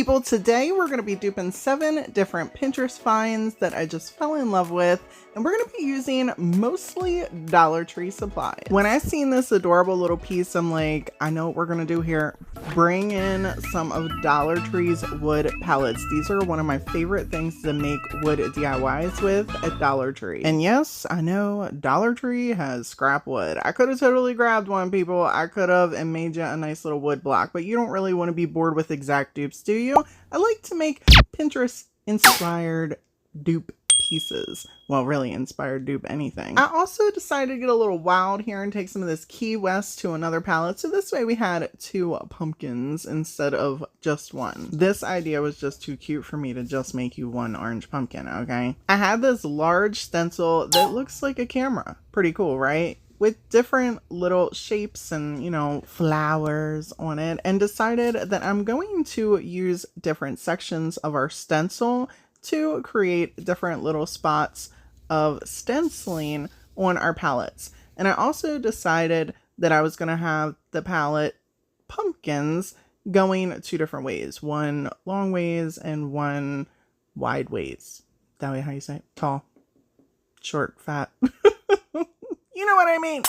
People, today we're going to be duping 7 different Pinterest finds that I just fell in love with, and we're going to be using mostly Dollar Tree supplies. When I seen this adorable little piece, I'm like, I know what we're going to do here. Bring in some of Dollar Tree's wood pallets. These are one of my favorite things to make wood DIYs with at Dollar Tree. And yes, I know Dollar Tree has scrap wood. I could have totally grabbed one, people. I could have and made you a nice little wood block, but you don't really want to be bored with exact dupes, do you? I like to make Pinterest inspired dupe pieces. Well, really inspired dupe anything. I also decided to get a little wild here and take some of this Key West to another palette. So this way we had 2 pumpkins instead of just one. This idea was just too cute for me to just make you one orange pumpkin, okay? I had this large stencil that looks like a camera. Pretty cool, right? With different little shapes and, you know, flowers on it, and decided that I'm going to use different sections of our stencil to create different little spots of stenciling on our palettes. And I also decided that I was going to have the palette pumpkins going 2 different ways. One long ways and one wide ways. That way, how you say it? Tall, short, fat. You know what I mean?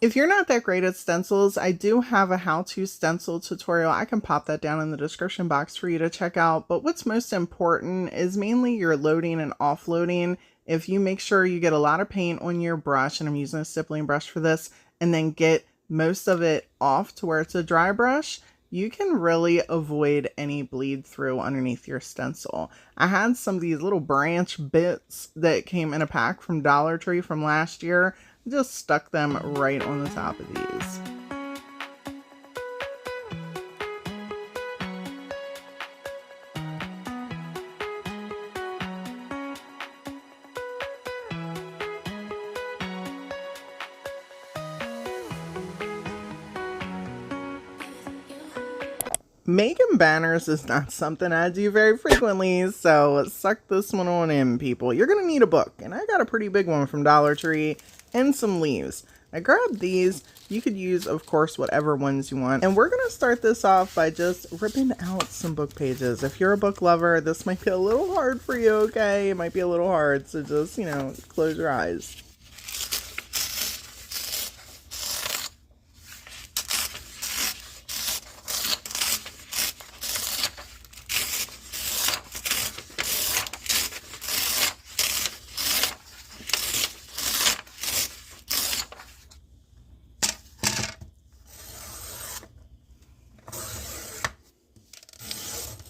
If you're not that great at stencils, I do have a how-to stencil tutorial. I can pop that down in the description box for you to check out. But what's most important is mainly your loading and offloading. If you make sure you get a lot of paint on your brush, and I'm using a stippling brush for this, and then get most of it off to where it's a dry brush, you can really avoid any bleed through underneath your stencil. I had some of these little branch bits that came in a pack from Dollar Tree from last year. Just stuck them right on the top of these. Making banners is not something I do very frequently, so suck this one on in, people. You're gonna need a book, and I got a pretty big one from Dollar Tree, and some leaves. I grabbed these. You could use, of course, whatever ones you want. And we're gonna start this off by just ripping out some book pages. If you're a book lover, this might be a little hard for you, okay? It might be a little hard, so just, you know, close your eyes.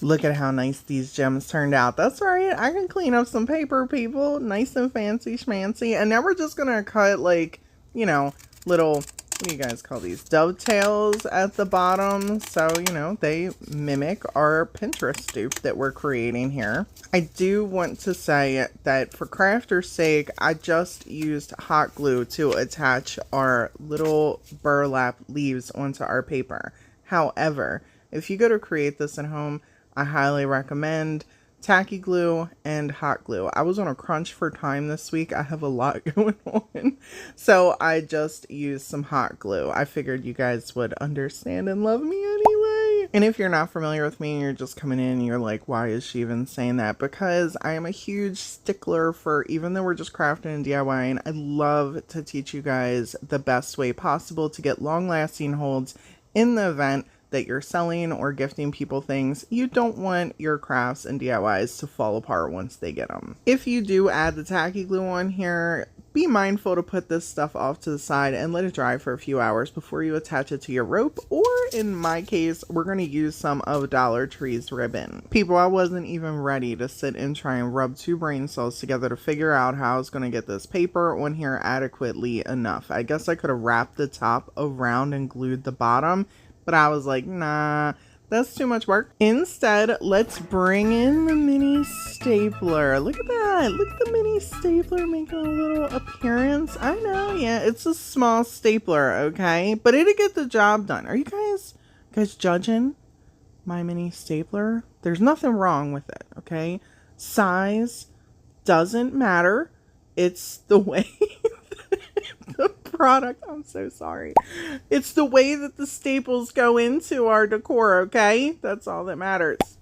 Look at how nice these gems turned out. That's right. I can clean up some paper, people. Nice and fancy schmancy. And now we're just going to cut, like, you know, little, what do you guys call these? Dovetails at the bottom. So, you know, they mimic our Pinterest dupe that we're creating here. I do want to say that for crafter's sake, I just used hot glue to attach our little burlap leaves onto our paper. However, if you go to create this at home, I highly recommend tacky glue and hot glue. I was on a crunch for time this week. I have a lot going on. So I just used some hot glue. I figured you guys would understand and love me anyway. And if you're not familiar with me and you're just coming in and you're like, why is she even saying that? Because I am a huge stickler for, even though we're just crafting and DIYing, I love to teach you guys the best way possible to get long lasting holds in the event that you're selling or gifting people things. You don't want your crafts and DIYs to fall apart once they get them. If you do add the tacky glue on here, be mindful to put this stuff off to the side and let it dry for a few hours before you attach it to your rope, or in my case, we're going to use some of Dollar Tree's ribbon. People, I wasn't even ready to sit and try and rub 2 brain cells together to figure out how I was going to get this paper on here adequately enough. I guess I could have wrapped the top around and glued the bottom, but I was like, nah, that's too much work. Instead, let's bring in the mini stapler. Look at that. Look at the mini stapler making a little appearance. I know, yeah, it's a small stapler, okay? But it'll get the job done. Are you guys judging my mini stapler? There's nothing wrong with it, okay? Size doesn't matter. It's the way the product, I'm so sorry. It's the way that the staples go into our decor, okay? That's all that matters.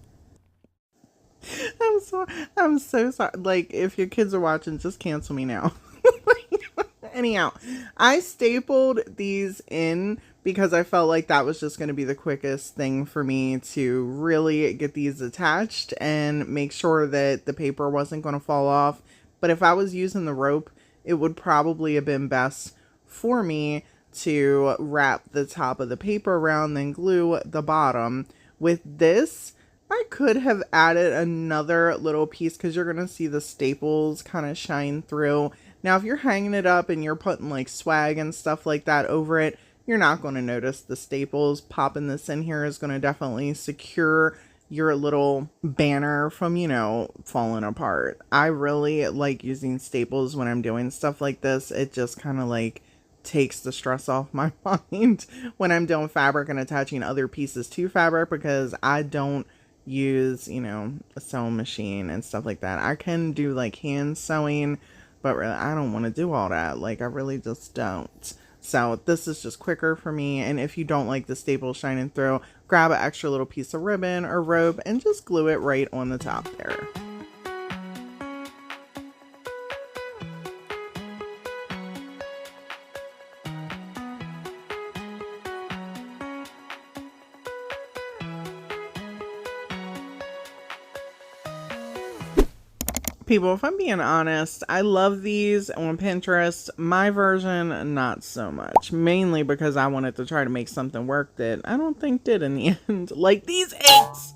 I'm so sorry. Like, if your kids are watching, just cancel me now. Anyhow, I stapled these in because I felt like that was just going to be the quickest thing for me to really get these attached and make sure that the paper wasn't going to fall off. But if I was using the rope, it would probably have been best for me to wrap the top of the paper around, then glue the bottom. With this, I could have added another little piece because you're going to see the staples kind of shine through. Now, if you're hanging it up and you're putting like swag and stuff like that over it, you're not going to notice the staples. Popping this in here is going to definitely secure your little banner from, you know, falling apart. I really like using staples when I'm doing stuff like this. It just kind of like takes the stress off my mind when I'm doing fabric and attaching other pieces to fabric, because I don't use, you know, a sewing machine and stuff like that. I can do like hand sewing, but really I don't want to do all that. Like, I really just don't. So this is just quicker for me. And if you don't like the staples shining through, grab an extra little piece of ribbon or rope and just glue it right on the top there. People, if I'm being honest, I love these on Pinterest. My version, not so much. Mainly because I wanted to try to make something work that I don't think did in the end. Like these eggs.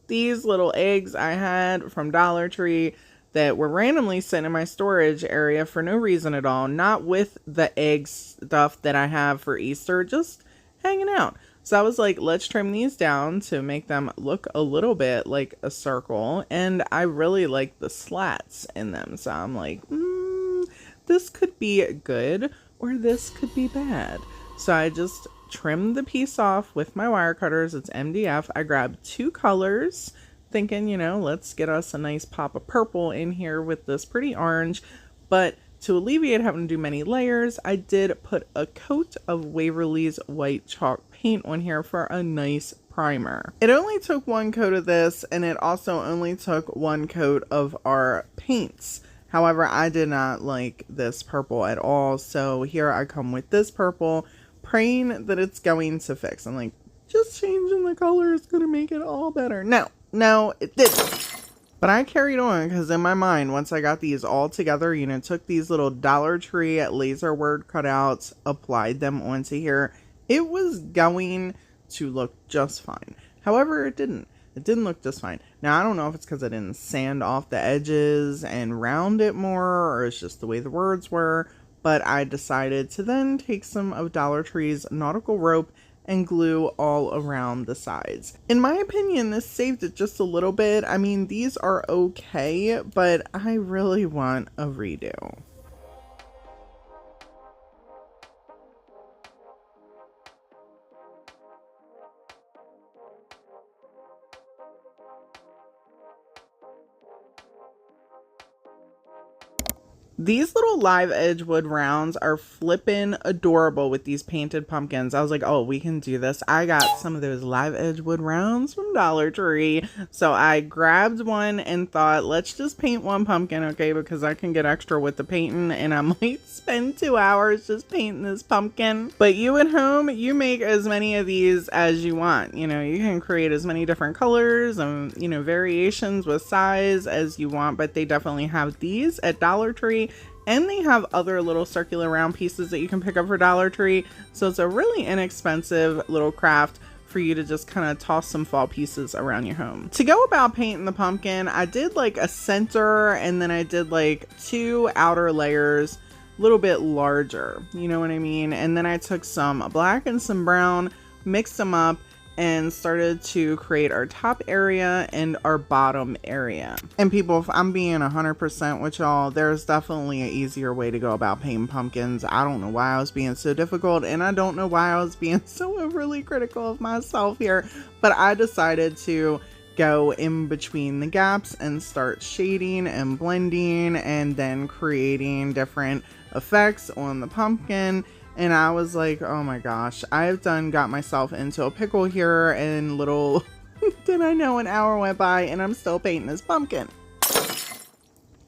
These little eggs I had from Dollar Tree that were randomly sitting in my storage area for no reason at all. Not with the egg stuff that I have for Easter. Just hanging out. So I was like, let's trim these down to make them look a little bit like a circle. And I really like the slats in them. So I'm like, this could be good or this could be bad. So I just trimmed the piece off with my wire cutters. It's MDF. I grabbed 2 colors thinking, you know, let's get us a nice pop of purple in here with this pretty orange. But to alleviate having to do many layers, I did put a coat of Waverly's white chalk paint on here for a nice primer. It only took 1 coat of this, and it also only took 1 coat of our paints. However, I did not like this purple at all, so here I come with this purple, praying that it's going to fix. I'm like, just changing the color is going to make it all better. No, it didn't. But I carried on because in my mind, once I got these all together, you know, took these little Dollar Tree laser word cutouts, applied them onto here, it was going to look just fine. However, it didn't. It didn't look just fine. Now, I don't know if it's because I didn't sand off the edges and round it more, or it's just the way the words were, but I decided to then take some of Dollar Tree's nautical rope and glue all around the sides. In my opinion, this saved it just a little bit. I mean, these are okay, but I really want a redo. These little live edge wood rounds are flippin' adorable with these painted pumpkins. I was like, oh, we can do this. I got some of those live edge wood rounds from Dollar Tree. So I grabbed one and thought, let's just paint 1 pumpkin, okay? Because I can get extra with the painting and I might spend 2 hours just painting this pumpkin. But you at home, you make as many of these as you want. You know, you can create as many different colors and, you know, variations with size as you want. But they definitely have these at Dollar Tree. And they have other little circular round pieces that you can pick up for Dollar Tree. So it's a really inexpensive little craft for you to just kind of toss some fall pieces around your home. To go about painting the pumpkin, I did like a center and then I did like 2 outer layers, a little bit larger, you know what I mean? And then I took some black and some brown, mixed them up, and started to create our top area and our bottom area. And people, if I'm being 100% with y'all, there's definitely an easier way to go about painting pumpkins. I don't know why I was being so difficult, and I don't know why I was being so overly critical of myself here, but I decided to go in between the gaps and start shading and blending and then creating different effects on the pumpkin. And I was like, oh my gosh, I've got myself into a pickle here and little Then I know an hour went by and I'm still painting this pumpkin.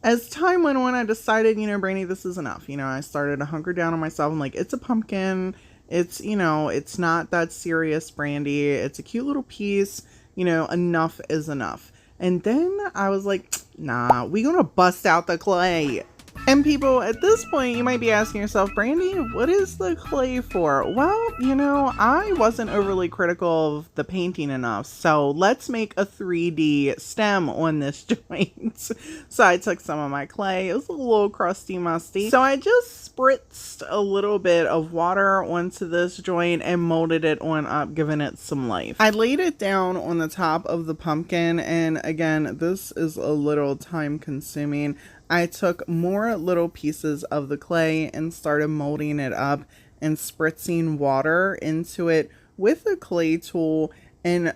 As time went on, I decided, you know, Brandi, this is enough. You know, I started to hunker down on myself. I'm like, it's a pumpkin. It's, you know, it's not that serious, Brandi. It's a cute little piece. You know, enough is enough. And then I was like, nah, we gonna bust out the clay. And people, at this point, you might be asking yourself, Brandi, what is the clay for? Well, you know, I wasn't overly critical of the painting enough, so let's make a 3D stem on this joint. So I took some of my clay. It was a little crusty musty. So I just spritzed a little bit of water onto this joint and molded it on up, giving it some life. I laid it down on the top of the pumpkin, and again, this is a little time consuming. I took more little pieces of the clay and started molding it up and spritzing water into it with a clay tool and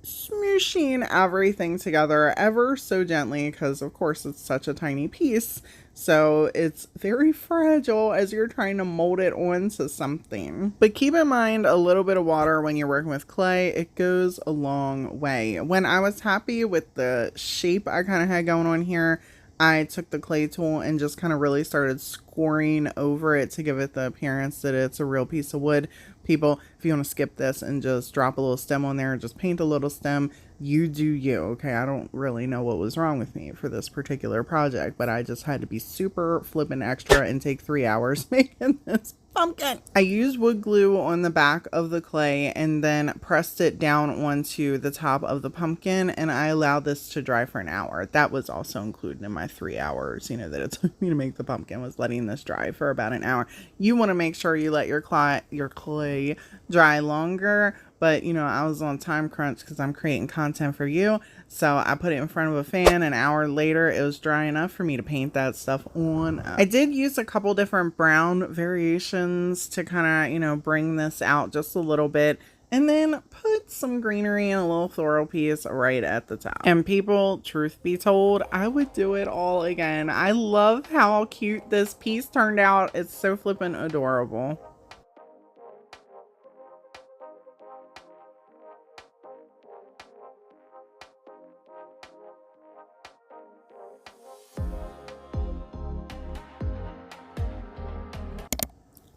smooshing everything together ever so gently, because of course it's such a tiny piece, so it's very fragile as you're trying to mold it onto something. But keep in mind, a little bit of water when you're working with clay, it goes a long way. When I was happy with the shape I kind of had going on here, I took the clay tool and just kind of really started scoring over it to give it the appearance that it's a real piece of wood. People, if you want to skip this and just drop a little stem on there, just paint a little stem, you do you, okay? I don't really know what was wrong with me for this particular project, but I just had to be super flippin' extra and take 3 hours making this pumpkin. I used wood glue on the back of the clay and then pressed it down onto the top of the pumpkin, and I allowed this to dry for an hour. That was also included in my 3 hours, you know, that it took me to make the pumpkin, was letting this dry for about an hour. You want to make sure you let your clay dry longer, but you know, I was on time crunch because I'm creating content for you. So I put it in front of a fan. An hour later, it was dry enough for me to paint that stuff on. I did use a couple different brown variations to kind of, you know, bring this out just a little bit. And then put some greenery and a little floral piece right at the top. And people, truth be told, I would do it all again. I love how cute this piece turned out. It's so flippin' adorable.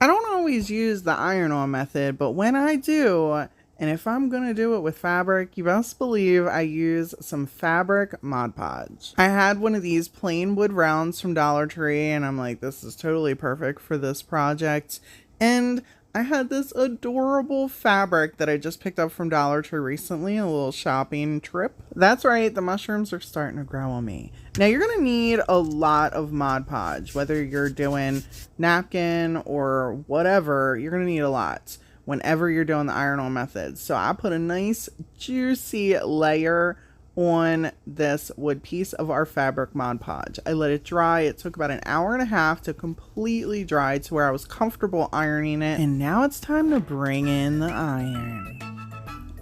I don't always use the iron-on method, but when I do, and if I'm going to do it with fabric, you best believe I use some fabric Mod Podge. I had one of these plain wood rounds from Dollar Tree, and I'm like, this is totally perfect for this project. And I had this adorable fabric that I just picked up from Dollar Tree recently, a little shopping trip. That's right, the mushrooms are starting to grow on me. Now you're going to need a lot of Mod Podge, whether you're doing napkin or whatever, you're going to need a lot whenever you're doing the iron-on method. So I put a nice juicy layer on this wood piece of our fabric Mod Podge. I let it dry. It took about an hour and a half to completely dry to where I was comfortable ironing it. And now it's time to bring in the iron.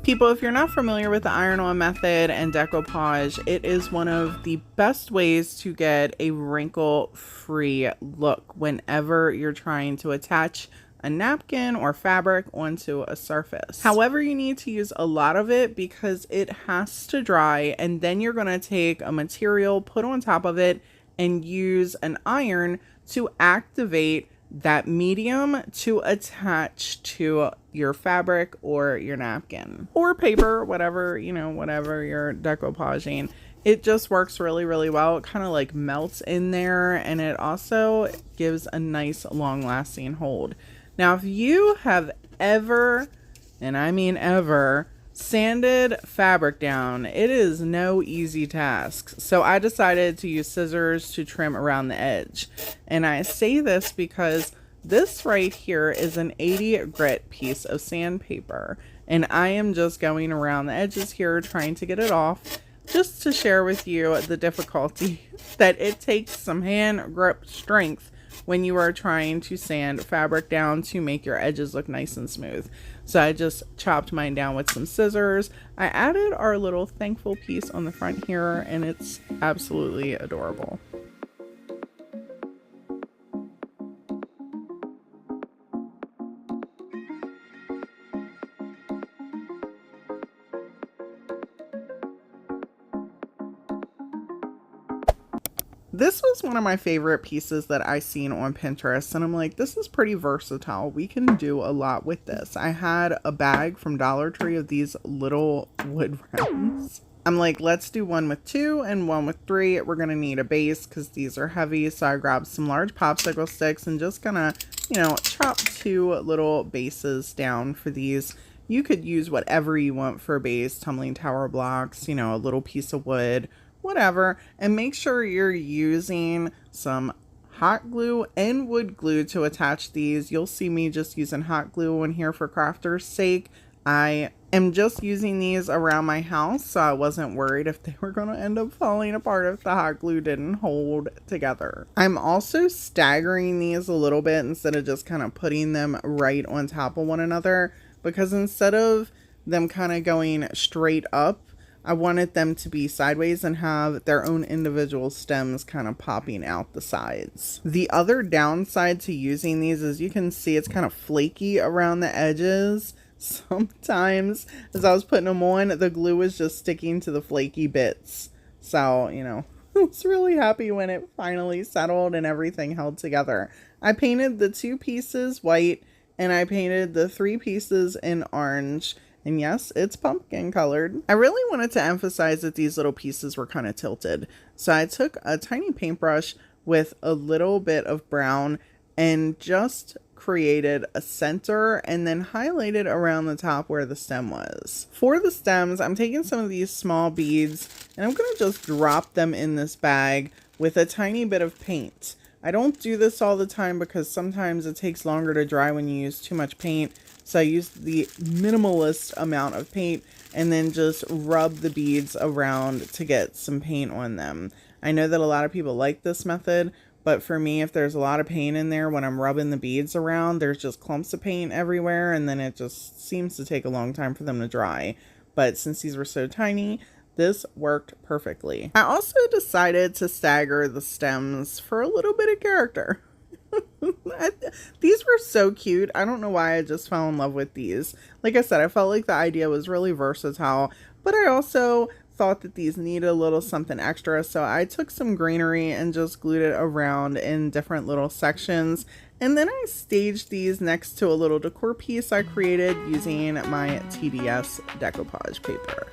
People, if you're not familiar with the iron-on method and decoupage, it is one of the best ways to get a wrinkle-free look whenever you're trying to attach a napkin or fabric onto a surface. However, you need to use a lot of it because it has to dry, and then you're going to take a material, put on top of it, and use an iron to activate that medium to attach to your fabric or your napkin or paper, whatever, you know, whatever you're decoupaging. It just works really, really well. It kind of like melts in there, and it also gives a nice long-lasting hold. Now, if you have ever, and I mean ever, sanded fabric down, it is no easy task. So I decided to use scissors to trim around the edge. And I say this because this right here is an 80 grit piece of sandpaper. And I am just going around the edges here trying to get it off, just to share with you the difficulty that it takes some hand grip strength when you are trying to sand fabric down to make your edges look nice and smooth. So I just chopped mine down with some scissors. I added our little thankful piece on the front here, and it's absolutely adorable. This was one of my favorite pieces that I seen on Pinterest, and I'm like, this is pretty versatile. We can do a lot with this. I had a bag from Dollar Tree of these little wood rounds. I'm like, let's do one with 2 and one with 3. We're going to need a base because these are heavy. So I grabbed some large popsicle sticks and just gonna, you know, chop 2 little bases down for these. You could use whatever you want for a base, tumbling tower blocks, you know, a little piece of wood, whatever. And make sure you're using some hot glue and wood glue to attach these. You'll see me just using hot glue in here for crafter's sake. I am just using these around my house, so I wasn't worried if they were going to end up falling apart if the hot glue didn't hold together. I'm also staggering these a little bit instead of just kind of putting them right on top of one another, because instead of them kind of going straight up, I wanted them to be sideways and have their own individual stems kind of popping out the sides. The other downside to using these is you can see it's kind of flaky around the edges. Sometimes as I was putting them on, the glue was just sticking to the flaky bits. So, you know, I was really happy when it finally settled and everything held together. I painted the 2 pieces white and I painted the 3 pieces in orange. And yes, it's pumpkin colored. I really wanted to emphasize that these little pieces were kind of tilted. So I took a tiny paintbrush with a little bit of brown and just created a center and then highlighted around the top where the stem was. For the stems, I'm taking some of these small beads and I'm going to just drop them in this bag with a tiny bit of paint. I don't do this all the time because sometimes it takes longer to dry when you use too much paint. So I use the minimalist amount of paint and then just rub the beads around to get some paint on them. I know that a lot of people like this method, but for me, if there's a lot of paint in there when I'm rubbing the beads around, there's just clumps of paint everywhere, and then it just seems to take a long time for them to dry. But since these were so tiny, this worked perfectly. I also decided to stagger the stems for a little bit of character. These were so cute. I don't know why I just fell in love with these. Like I said, I felt like the idea was really versatile, but I also thought that these needed a little something extra, so I took some greenery and just glued it around in different little sections, and then I staged these next to a little decor piece I created using my TDS Decoupage Paper.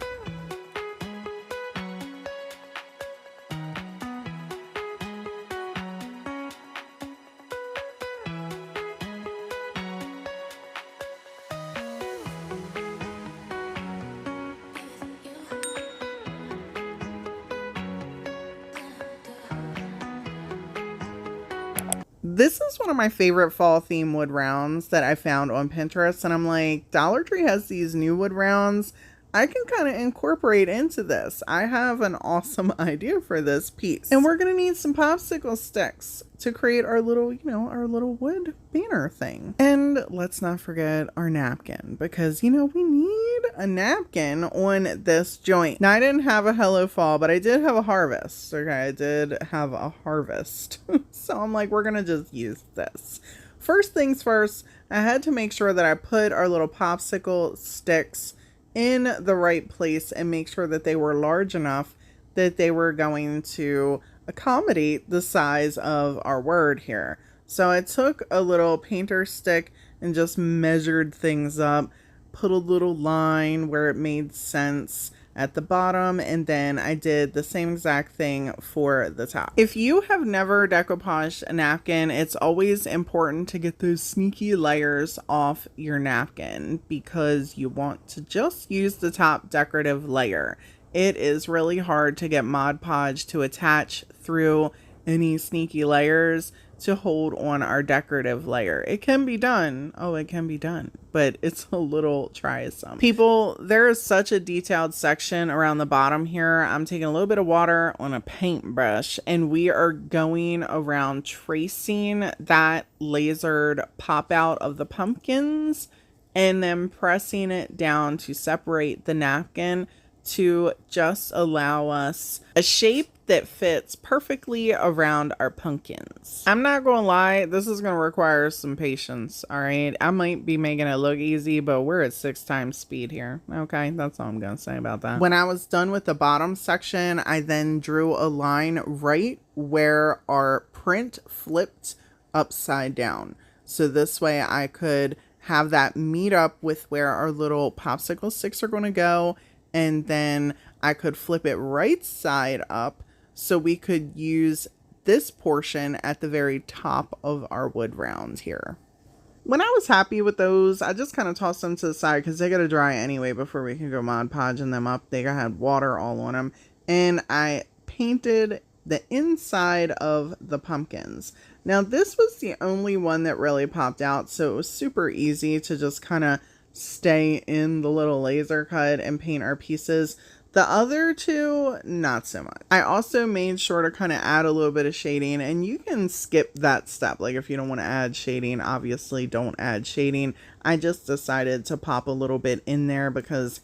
This is one of my favorite fall theme wood rounds that I found on Pinterest, and I'm like, Dollar Tree has these new wood rounds I can kind of incorporate into this. I have an awesome idea for this piece. And we're going to need some popsicle sticks to create our little, our little wood banner thing. And let's not forget our napkin, because, we need a napkin on this joint. Now, I didn't have a Hello Fall, but I did have a harvest. Okay, I did have a harvest. So I'm like, we're going to just use this. First things first, I had to make sure that I put our little popsicle sticks in the right place and make sure that they were large enough that they were going to accommodate the size of our word here. So I took a little painter stick and just measured things up, put a little line where it made sense at the bottom, and then I did the same exact thing for the top. If you have never decoupaged a napkin, it's always important to get those sneaky layers off your napkin, because you want to just use the top decorative layer. It is really hard to get Mod Podge to attach through any sneaky layers to hold on our decorative layer. It can be done. Oh, it can be done, but it's a little tryisome. People, there is such a detailed section around the bottom here. I'm taking a little bit of water on a paintbrush, and we are going around tracing that lasered pop out of the pumpkins and then pressing it down to separate the napkin to just allow us a shape that fits perfectly around our pumpkins. I'm not gonna lie, this is gonna require some patience, all right? I might be making it look easy, but we're at 6 times speed here, okay? That's all I'm gonna say about that. When I was done with the bottom section, I then drew a line right where our print flipped upside down. So this way I could have that meet up with where our little popsicle sticks are gonna go, and then I could flip it right side up so we could use this portion at the very top of our wood round here. When I was happy with those, I just kind of tossed them to the side because they got to dry anyway before we can go Mod Podging them up. They had water all on them. And I painted the inside of the pumpkins. Now this was the only one that really popped out, so it was super easy to just kind of stay in the little laser cut and paint our pieces. The other two, not so much. I also made sure to kind of add a little bit of shading, and you can skip that step. Like if you don't want to add shading, obviously don't add shading. I just decided to pop a little bit in there because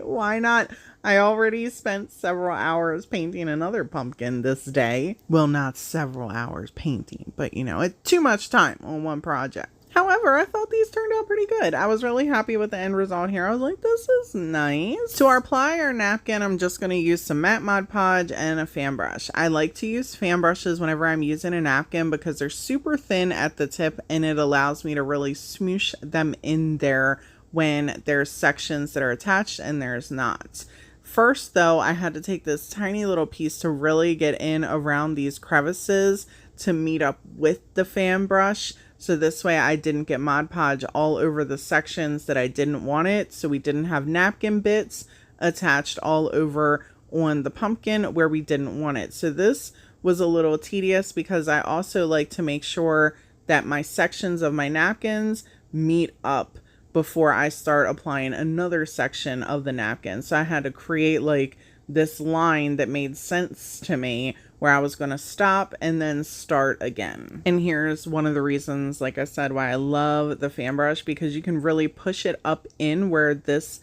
why not? I already spent several hours painting another pumpkin this day. Well, not several hours painting, but you know, it's too much time on one project. However, I thought these turned out pretty good. I was really happy with the end result here. I was like, this is nice. To apply our napkin, I'm just going to use some matte Mod Podge and a fan brush. I like to use fan brushes whenever I'm using a napkin because they're super thin at the tip and it allows me to really smoosh them in there when there's sections that are attached and there's not. First, though, I had to take this tiny little piece to really get in around these crevices to meet up with the fan brush. So this way I didn't get Mod Podge all over the sections that I didn't want it. So we didn't have napkin bits attached all over on the pumpkin where we didn't want it. So this was a little tedious because I also like to make sure that my sections of my napkins meet up before I start applying another section of the napkin. So I had to create like this line that made sense to me where I was going to stop and then start again. And here's one of the reasons, like I said, why I love the fan brush, because you can really push it up in where this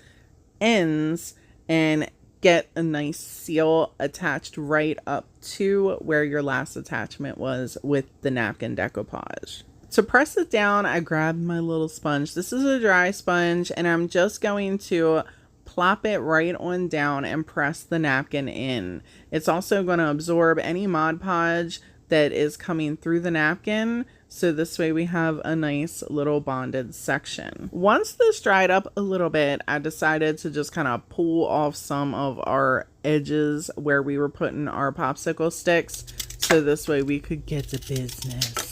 ends and get a nice seal attached right up to where your last attachment was with the napkin decoupage. To press it down, I grabbed my little sponge. This is a dry sponge, and I'm just going to plop it right on down and press the napkin in. It's also going to absorb any Mod Podge that is coming through the napkin, so this way we have a nice little bonded section. Once this dried up a little bit, I decided to just kind of pull off some of our edges where we were putting our popsicle sticks, so this way we could get to business.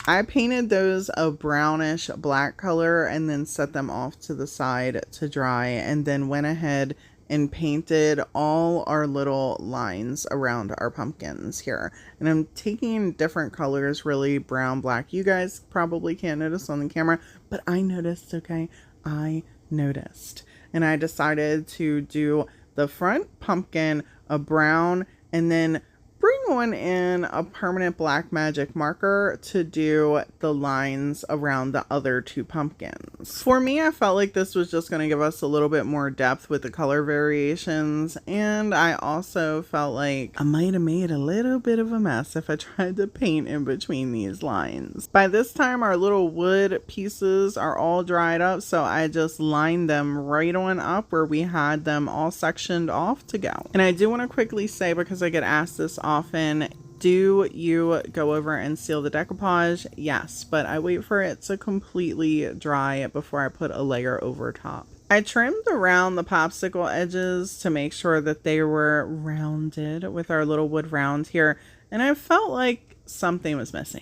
I painted those a brownish black color and then set them off to the side to dry, and then went ahead and painted all our little lines around our pumpkins here. And I'm taking different colors, really brown, black. You guys probably can't notice on the camera, but I noticed, okay? I noticed. And I decided to do the front pumpkin a brown, and then bring on in a permanent black magic marker to do the lines around the other two pumpkins. For me, I felt like this was just going to give us a little bit more depth with the color variations, and I also felt like I might have made a little bit of a mess if I tried to paint in between these lines. By this time, our little wood pieces are all dried up, so I just lined them right on up where we had them all sectioned off to go. And I do want to quickly say, because I get asked this often, do you go over and seal the decoupage? Yes, but I wait for it to completely dry before I put a layer over top. I trimmed around the popsicle edges to make sure that they were rounded with our little wood round here, and I felt like something was missing.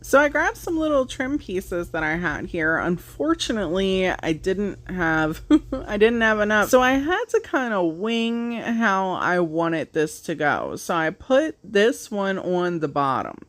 So I grabbed some little trim pieces that I had here. Unfortunately, I didn't have enough. So I had to kind of wing how I wanted this to go. So I put this one on the bottom,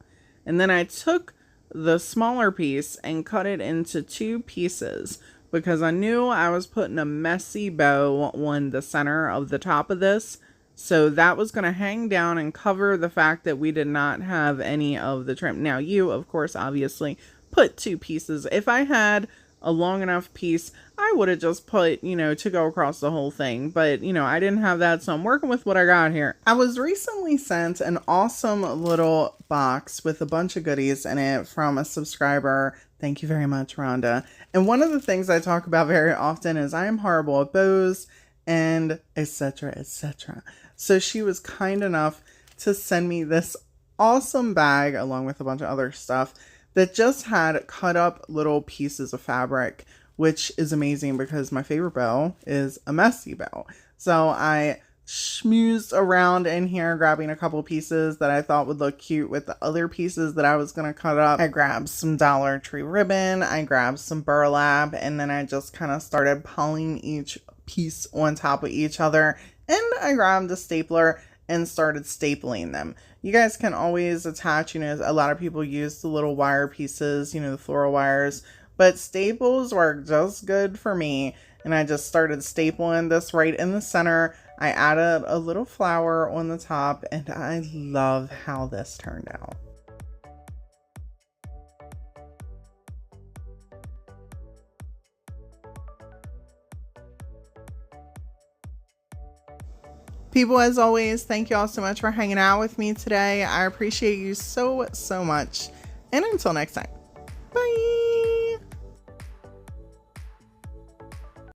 and then I took the smaller piece and cut it into 2 pieces because I knew I was putting a messy bow on the center of the top of this. So that was going to hang down and cover the fact that we did not have any of the trim. Now you, of course, obviously put 2 pieces. If I had a long enough piece, I would have just put, you know, to go across the whole thing. But, you know, I didn't have that, so I'm working with what I got here. I was recently sent an awesome little box with a bunch of goodies in it from a subscriber. Thank you very much, Rhonda. And one of the things I talk about very often is I am horrible at bows and etc, etc. So she was kind enough to send me this awesome bag along with a bunch of other stuff that just had cut up little pieces of fabric, which is amazing because my favorite bow is a messy bow. So I schmoozed around in here grabbing a couple pieces that I thought would look cute with the other pieces that I was going to cut up. I grabbed some Dollar Tree ribbon, I grabbed some burlap, and then I just kind of started piling each piece on top of each other, and I grabbed a stapler and started stapling them. You guys can always attach, you know, a lot of people use the little wire pieces, you know, the floral wires, but staples work just good for me. And I just started stapling this right in the center. I added a little flower on the top, and I love how this turned out. People, as always, thank you all so much for hanging out with me today. I appreciate you so, so much. And until next time, bye.